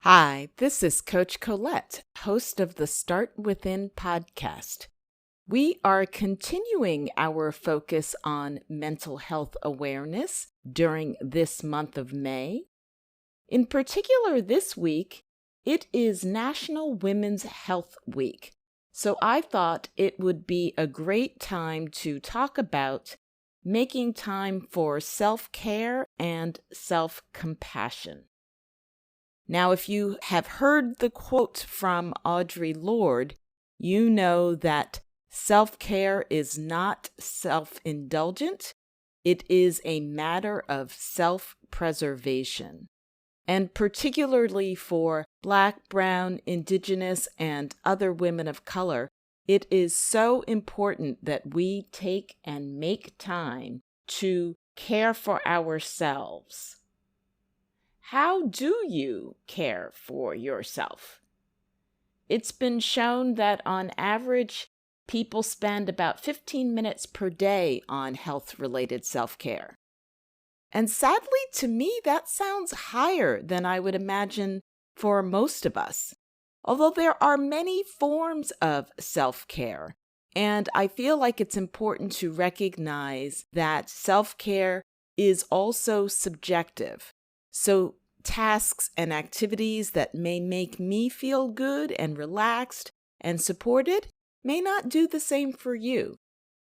Hi, this is Coach Colette, host of the Start Within podcast. We are continuing our focus on mental health awareness during this month of May. In particular, this week, it is National Women's Health Week. So I thought it would be a great time to talk about making time for self-care and self-compassion. Now, if you have heard the quote from Audre Lorde, you know that self-care is not self-indulgent. It is a matter of self-preservation. And particularly for Black, Brown, Indigenous, and other women of color, it is so important that we take and make time to care for ourselves. How do you care for yourself? It's been shown that on average, people spend about 15 minutes per day on health-related self-care. And sadly, to me, that sounds higher than I would imagine for most of us. Although there are many forms of self-care, and I feel like it's important to recognize that self-care is also subjective. So tasks and activities that may make me feel good and relaxed and supported may not do the same for you.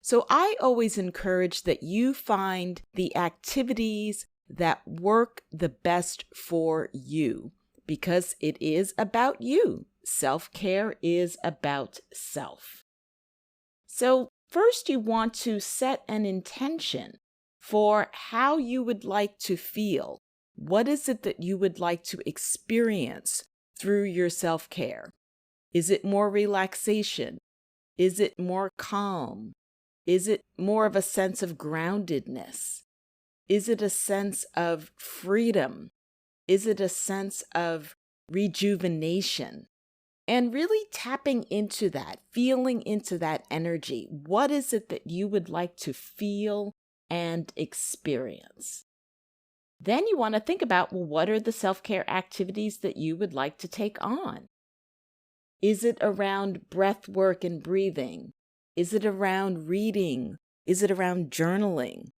So I always encourage that you find the activities that work the best for you because it is about you. Self-care is about self. So first you want to set an intention for how you would like to feel. What is it that you would like to experience through your self-care? Is it more relaxation? Is it more calm? Is it more of a sense of groundedness? Is it a sense of freedom? Is it a sense of rejuvenation? And really tapping into that, feeling into that energy. What is it that you would like to feel and experience? Then you want to think about, well, what are the self-care activities that you would like to take on? Is it around breath work and breathing? Is it around reading? Is it around journaling?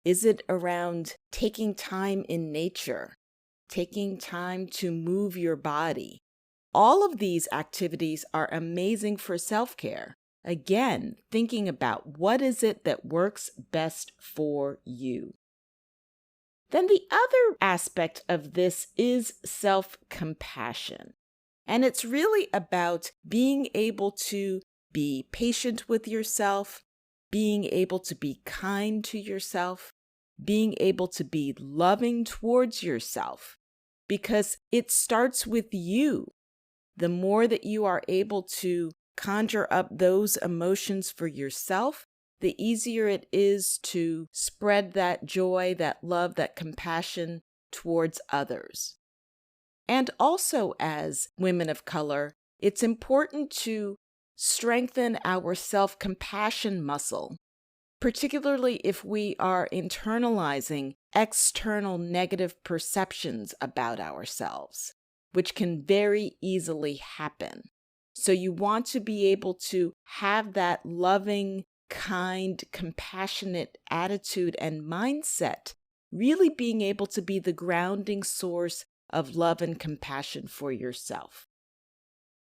Is it around taking time in nature? Taking time to move your body? All of these activities are amazing for self-care. Again, thinking about what is it that works best for you. Then the other aspect of this is self-compassion. And it's really about being able to be patient with yourself, being able to be kind to yourself, being able to be loving towards yourself, because it starts with you. The more that you are able to conjure up those emotions for yourself, the easier it is to spread that joy, that love, that compassion towards others. And also as women of color, it's important to strengthen our self-compassion muscle, particularly if we are internalizing external negative perceptions about ourselves, which can very easily happen. So you want to be able to have that loving, kind, compassionate attitude and mindset, really being able to be the grounding source of love and compassion for yourself.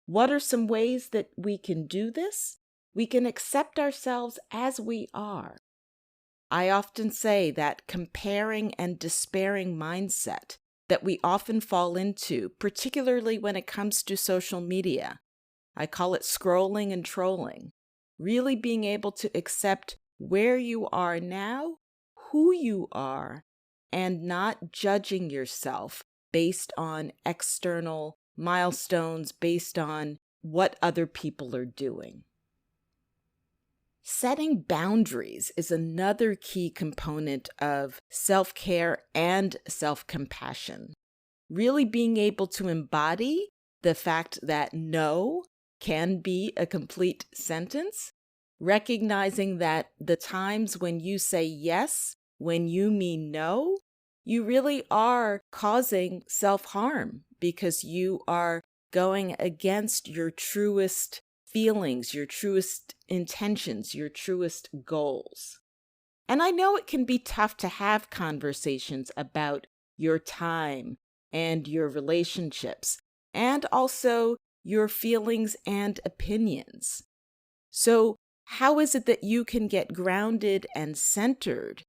What are some ways that we can do this? We can accept ourselves as we are. I often say that comparing and despairing mindset that we often fall into, particularly when it comes to social media, I call it scrolling and trolling. Really being able to accept where you are now, who you are, and not judging yourself based on external milestones, based on what other people are doing. Setting boundaries is another key component of self-care and self-compassion. Really being able to embody the fact that no can be a complete sentence, recognizing that the times when you say yes, when you mean no, you really are causing self-harm because you are going against your truest feelings, your truest intentions, your truest goals. And I know it can be tough to have conversations about your time and your relationships, and also your feelings and opinions. So, how is it that you can get grounded and centered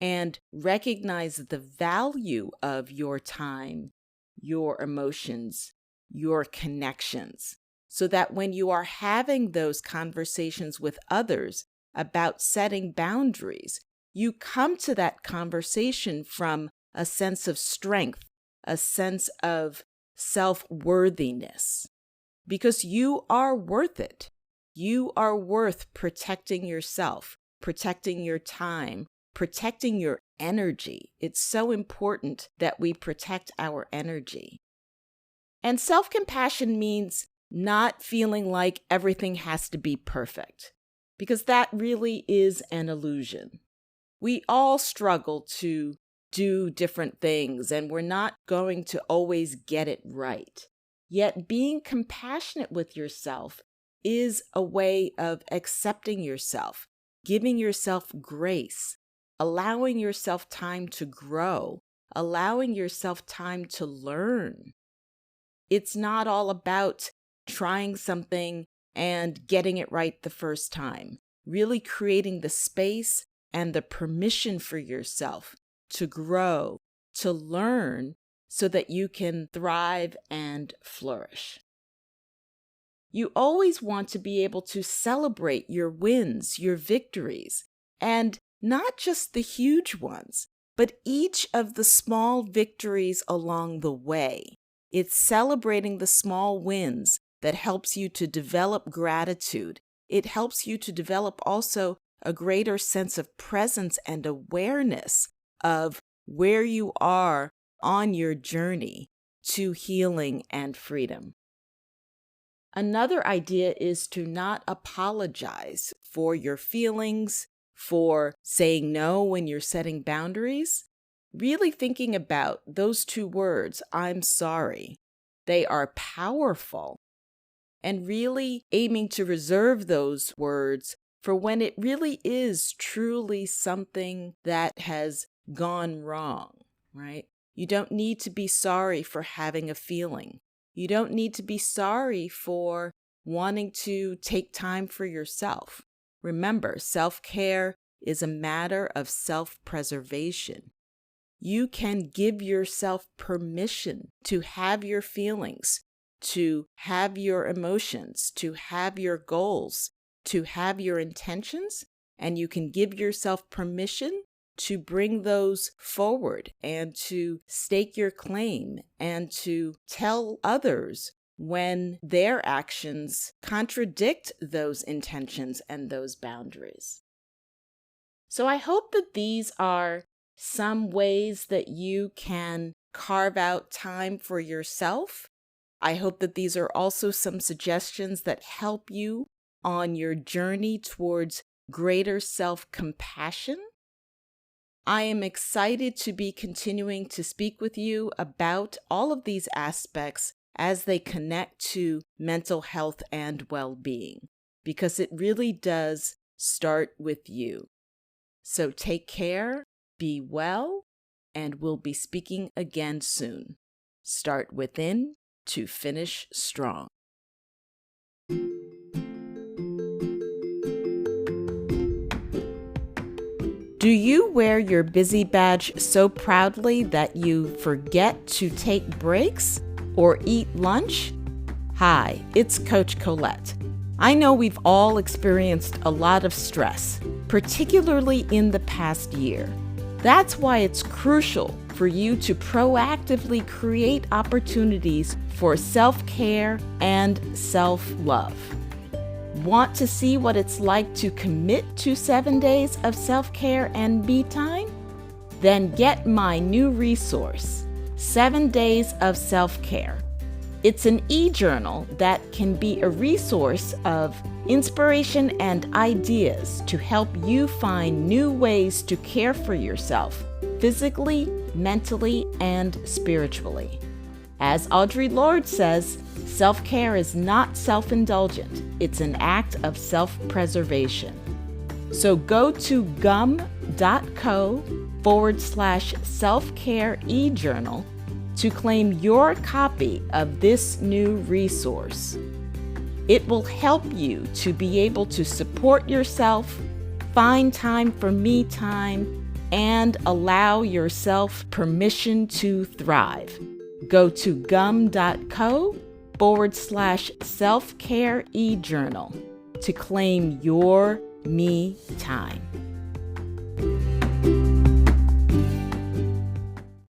and recognize the value of your time, your emotions, your connections, so that when you are having those conversations with others about setting boundaries, you come to that conversation from a sense of strength, a sense of self-worthiness, because you are worth it. You are worth protecting yourself, protecting your time, protecting your energy. It's so important that we protect our energy. And self-compassion means not feeling like everything has to be perfect, because that really is an illusion. We all struggle to do different things, and we're not going to always get it right. Yet being compassionate with yourself is a way of accepting yourself, giving yourself grace, allowing yourself time to grow, allowing yourself time to learn. It's not all about trying something and getting it right the first time. Really creating the space and the permission for yourself to grow, to learn, so that you can thrive and flourish. You always want to be able to celebrate your wins, your victories, and not just the huge ones, but each of the small victories along the way. It's celebrating the small wins that helps you to develop gratitude. It helps you to develop also a greater sense of presence and awareness of where you are on your journey to healing and freedom. Another idea is to not apologize for your feelings, for saying no when you're setting boundaries. Really thinking about those two words, I'm sorry. They are powerful. And really aiming to reserve those words for when it really is truly something that has gone wrong, right? You don't need to be sorry for having a feeling. You don't need to be sorry for wanting to take time for yourself. Remember, self-care is a matter of self-preservation. You can give yourself permission to have your feelings, to have your emotions, to have your goals, to have your intentions, and you can give yourself permission to bring those forward and to stake your claim and to tell others when their actions contradict those intentions and those boundaries. So I hope that these are some ways that you can carve out time for yourself. I hope that these are also some suggestions that help you on your journey towards greater self-compassion. I am excited to be continuing to speak with you about all of these aspects as they connect to mental health and well-being, because it really does start with you. So take care, be well, and we'll be speaking again soon. Start within to finish strong. Do you wear your busy badge so proudly that you forget to take breaks or eat lunch? Hi, it's Coach Colette. I know we've all experienced a lot of stress, particularly in the past year. That's why it's crucial for you to proactively create opportunities for self-care and self-love. Want to see what it's like to commit to 7 days of self-care and me time? Then get my new resource, 7 Days of Self-Care. It's an e-journal that can be a resource of inspiration and ideas to help you find new ways to care for yourself, physically, mentally, and spiritually. As Audre Lorde says, self-care is not self-indulgent. It's an act of self-preservation. So go to gum.co/self-care e-journal to claim your copy of this new resource. It will help you to be able to support yourself, find time for me time, and allow yourself permission to thrive. Go to gum.co/self-care e-journal to claim your me time.